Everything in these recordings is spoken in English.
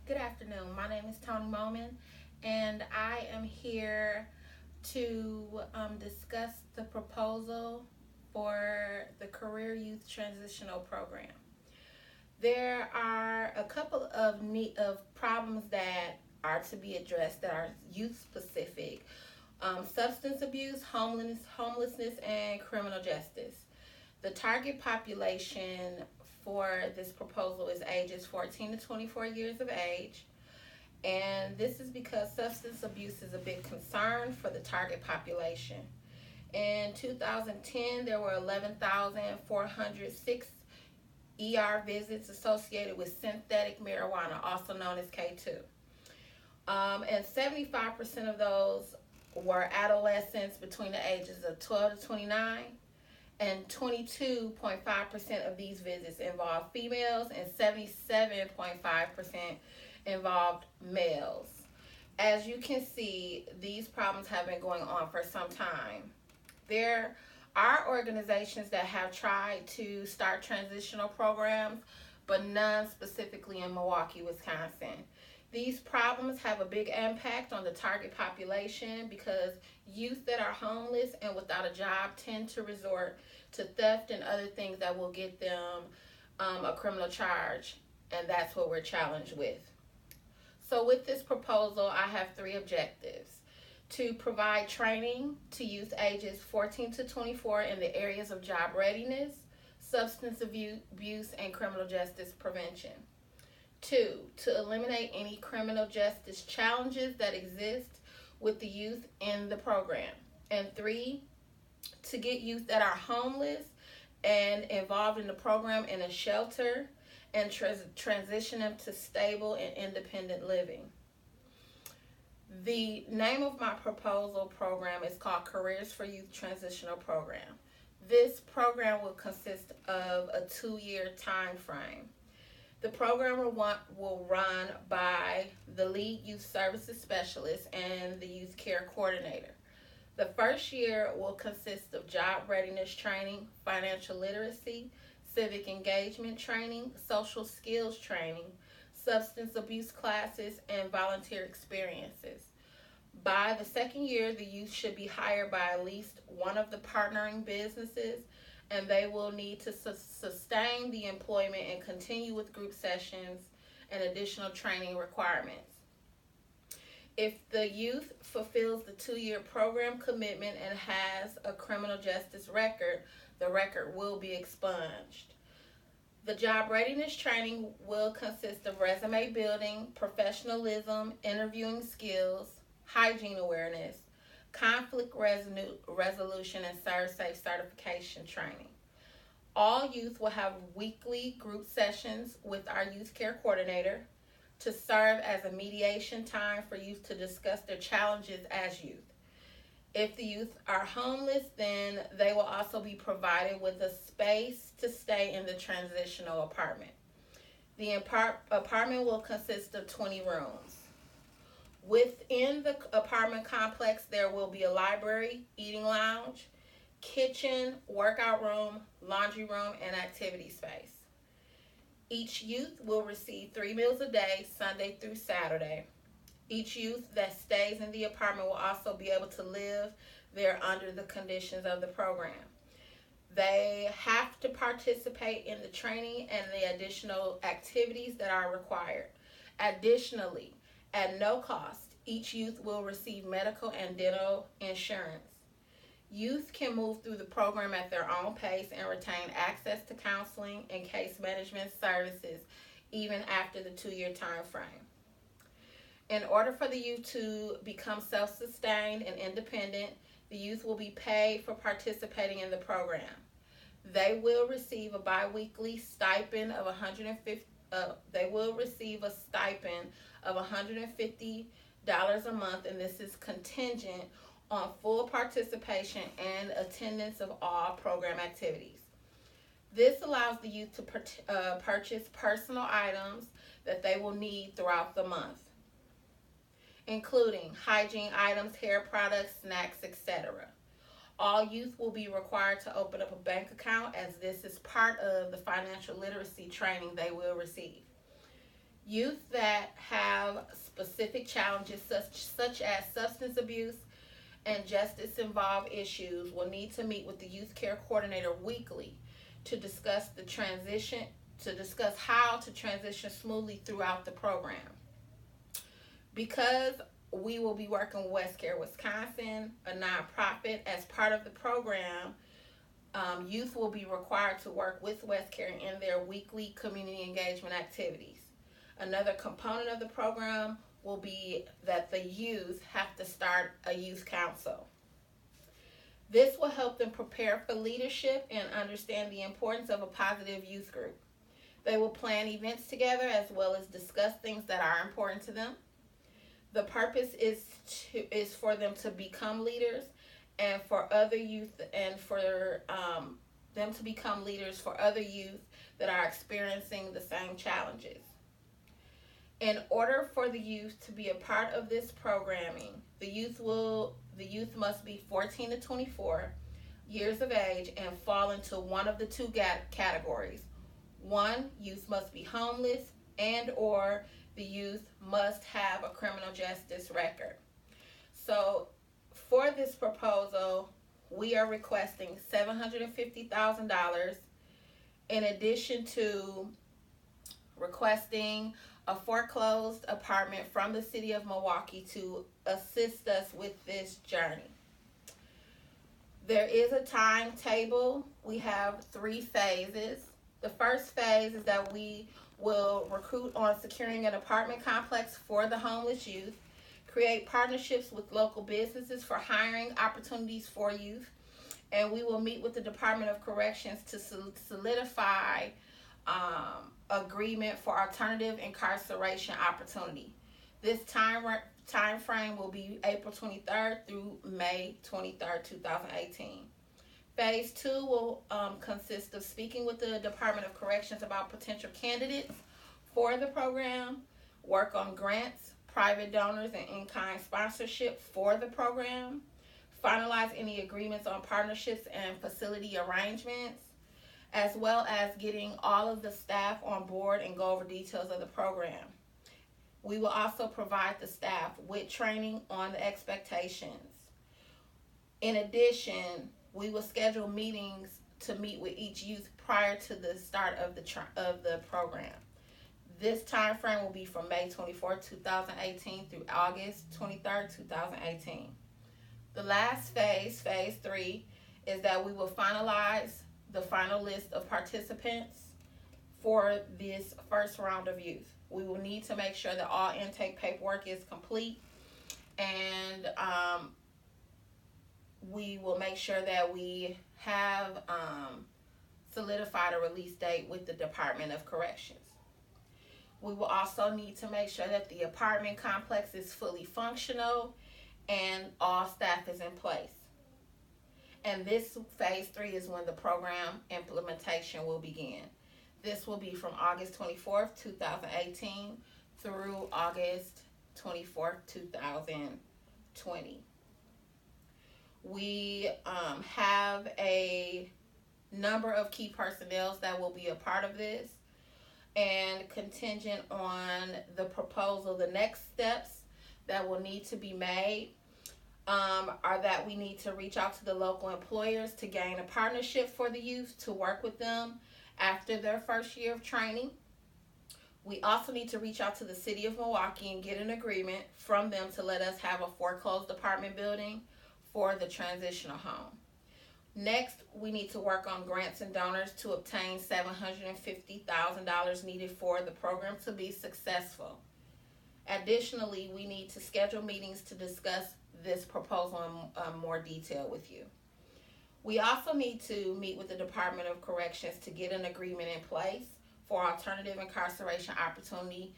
Good afternoon. My name is Tony Moman, and I am here to discuss the proposal for the Career Youth Transitional Program. There are a couple of problems that are to be addressed that are youth specific: substance abuse, homelessness, and criminal justice. The target population for this proposal is ages 14 to 24 years of age. And this is because substance abuse is a big concern for the target population. In 2010, there were 11,406 ER visits associated with synthetic marijuana, also known as K2. And 75% of those were adolescents between the ages of 12 to 29, and 22.5% of these visits involved females, and 77.5% involved males. As you can see, these problems have been going on for some time. There are organizations that have tried to start transitional programs, but none specifically in Milwaukee, Wisconsin. These problems have a big impact on the target population because youth that are homeless and without a job tend to resort to theft and other things that will get them a criminal charge, and that's what we're challenged with. So, with this proposal, I have three objectives: to provide training to youth ages 14 to 24 in the areas of job readiness, substance abuse, and criminal justice prevention. Two, to eliminate any criminal justice challenges that exist with the youth in the program. And three, to get youth that are homeless and involved in the program in a shelter and transition them to stable and independent living. The name of my proposal program is called Careers for Youth Transitional Program. This program will consist of a 2-year time frame. The program will run by the lead youth services specialist and the youth care coordinator. The first year will consist of job readiness training, financial literacy, civic engagement training, social skills training, substance abuse classes, and volunteer experiences. By the second year, the youth should be hired by at least one of the partnering businesses, and they will need to sustain the employment and continue with group sessions and additional training requirements. If the youth fulfills the 2-year program commitment and has a criminal justice record, the record will be expunged. The job readiness training will consist of resume building, professionalism, interviewing skills, hygiene awareness, conflict resolution, and ServSafe certification training. All youth will have weekly group sessions with our youth care coordinator to serve as a mediation time for youth to discuss their challenges as youth. If the youth are homeless, then they will also be provided with a space to stay in the transitional apartment. The apartment will consist of 20 rooms. Within the apartment complex, there will be a library, eating lounge, kitchen, workout room, laundry room, and activity space. Each youth will receive 3 meals a day, Sunday through Saturday. Each youth that stays in the apartment will also be able to live there under the conditions of the program. They have to participate in the training and the additional activities that are required. Additionally, at no cost, each youth will receive medical and dental insurance. Youth can move through the program at their own pace and retain access to counseling and case management services even after the 2-year time frame. In order for the youth to become self-sustained and independent, the youth will be paid for participating in the program. They will receive a biweekly stipend of 150. They will receive a stipend of $150 a month, and this is contingent on full participation and attendance of all program activities. This allows the youth to purchase personal items that they will need throughout the month, including hygiene items, hair products, snacks, etc. All youth will be required to open up a bank account, as this is part of the financial literacy training they will receive. Youth that have specific challenges such as substance abuse and justice involved issues will need to meet with the youth care coordinator weekly to discuss the transition to discuss how to transition smoothly throughout the program. Because we will be working with West Care Wisconsin, a nonprofit, as part of the program, youth will be required to work with West Care in their weekly community engagement activities. Another component of the program will be that the youth have to start a youth council. This will help them prepare for leadership and understand the importance of a positive youth group. They will plan events together as well as discuss things that are important to them. The purpose is for them to become leaders and for other youth and for them to become leaders for other youth that are experiencing the same challenges. In order for the youth to be a part of this programming, the youth must be 14 to 24 years of age and fall into one of the two categories. One, youth must be homeless, and or the youth must have a criminal justice record. So for this proposal, we are requesting $750,000 in addition to requesting a foreclosed apartment from the city of Milwaukee to assist us with this journey. There is a timetable. We have 3 phases. The first phase is that we will recruit on securing an apartment complex for the homeless youth, create partnerships with local businesses for hiring opportunities for youth, and we will meet with the Department of Corrections to solidify agreement for alternative incarceration opportunity. This time frame will be April 23rd through May 23rd, 2018. Phase 2 will consist of speaking with the Department of Corrections about potential candidates for the program, work on grants, private donors, and in-kind sponsorship for the program, finalize any agreements on partnerships and facility arrangements, as well as getting all of the staff on board and go over details of the program. We will also provide the staff with training on the expectations. In addition, we will schedule meetings to meet with each youth prior to the start of the program. This time frame will be from May 24, 2018 through August 23, 2018. The last phase, phase 3, is that we will finalize the final list of participants for this first round of youth. We will need to make sure that all intake paperwork is complete, and we will make sure that we have solidified a release date with the Department of Corrections. We will also need to make sure that the apartment complex is fully functional and all staff is in place. And this phase 3 is when the program implementation will begin. This will be from August 24th, 2018 through August 24th, 2020. We have a number of key personnel that will be a part of this, and contingent on the proposal, the next steps that will need to be made are that we need to reach out to the local employers to gain a partnership for the youth to work with them after their first year of training. We also need to reach out to the city of Milwaukee and get an agreement from them to let us have a foreclosed apartment building for the transitional home. Next, we need to work on grants and donors to obtain $750,000 needed for the program to be successful. Additionally, we need to schedule meetings to discuss this proposal in more detail with you. We also need to meet with the Department of Corrections to get an agreement in place for alternative incarceration opportunity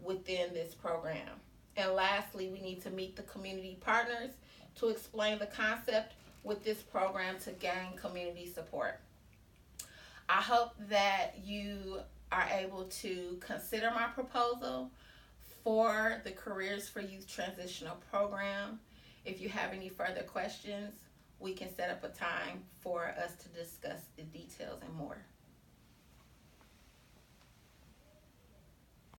within this program. And lastly, we need to meet the community partners to explain the concept with this program to gain community support. I hope that you are able to consider my proposal for the Careers for Youth Transitional Program. If you have any further questions, we can set up a time for us to discuss the details and more.